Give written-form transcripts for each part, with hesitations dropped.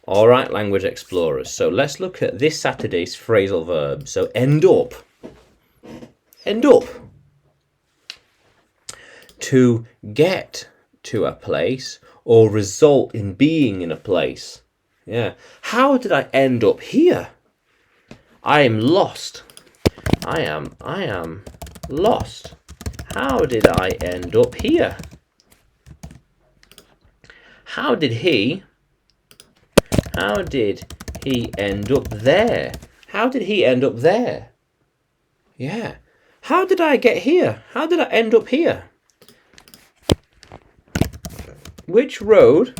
All right, language explorers. So let's look at this Saturday's phrasal verb. So end up. End up. To get to a place or result in being in a place. Yeah. How did I end up here? I am lost. I am lost. How did I end up here? How did he end up there? How did he end up there? Yeah. How did I get here? How did I end up here? Which road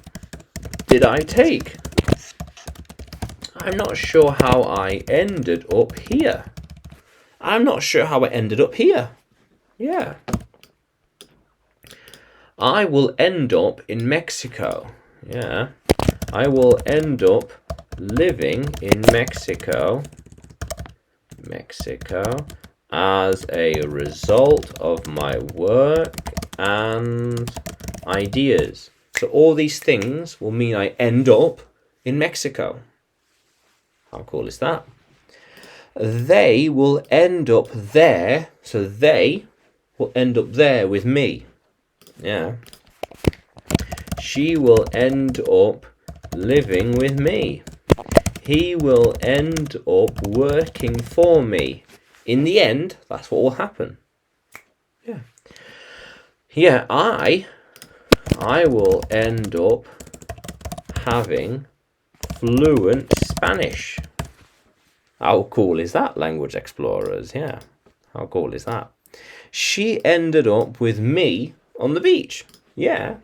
did I take? I'm not sure how I ended up here. I'm not sure how I ended up here. Yeah. I will end up in Mexico. Yeah. I will end up living in Mexico. As a result of my work and ideas. So all these things will mean I end up in Mexico. How cool is that? They will end up there. So they will end up there with me. Yeah. She will end up living with me. He will end up working for me. In the end, that's what will happen. Yeah. Yeah, I will end up having fluent Spanish. How cool is that, language explorers? Yeah. How cool is that? She ended up with me on the beach. Yeah.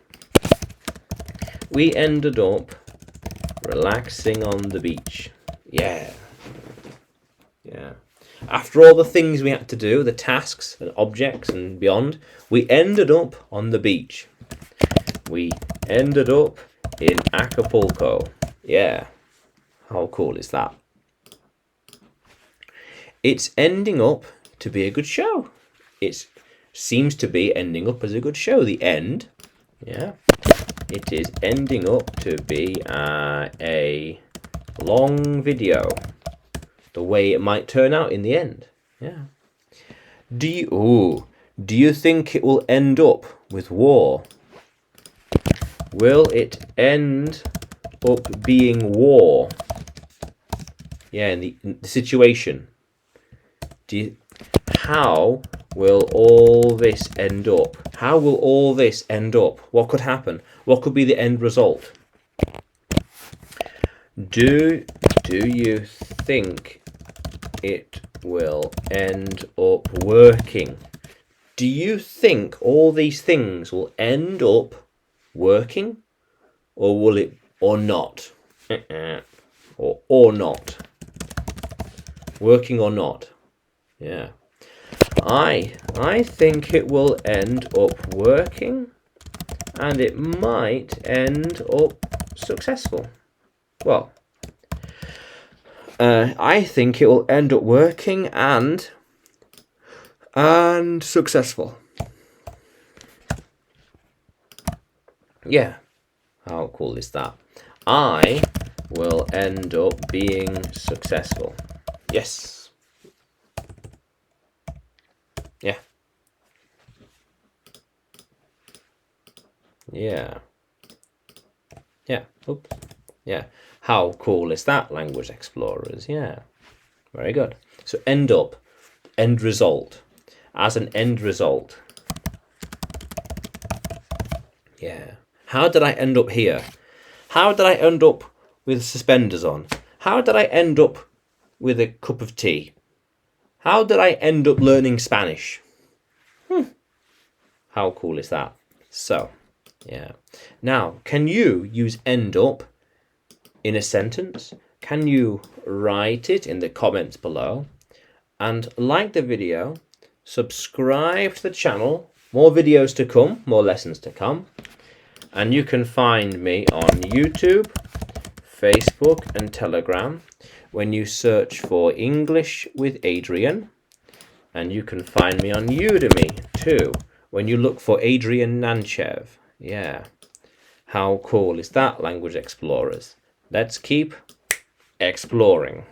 We ended up relaxing on the beach. Yeah. Yeah. After all the things we had to do, the tasks and objects and beyond, we ended up on the beach. We ended up in Acapulco. Yeah. How cool is that? It's ending up to be a good show. It seems to be ending up as a good show. The end. Yeah. It is ending up to be a long video. The way it might turn out in the end. Yeah. Do you think it will end up with war? Will it end up being war? Yeah, in the situation. How will all this end up? How will all this end up? What could happen? What could be the end result? Do you think it will end up working? Do you think all these things will end up working? Or will it, or not? or not? Working or not? Yeah. I think it will end up working, and it might end up successful. Well, I think it will end up working and successful. Yeah. How cool is that? I will end up being successful. Yes. Yeah. Yeah. Yeah. Oops. Yeah. How cool is that, language explorers? Yeah. Very good. So end up, end result. As an end result. Yeah. How did I end up here? How did I end up with suspenders on? How did I end up with a cup of tea? How did I end up learning Spanish? How cool is that? So, yeah. Now, can you use end up in a sentence? Can you write it in the comments below? And like the video, subscribe to the channel. More videos to come, more lessons to come. And you can find me on YouTube, Facebook and Telegram when you search for English with Adrian. And you can find me on Udemy too when you look for Adrian Nanchev. Yeah. How cool is that, language explorers? Let's keep exploring.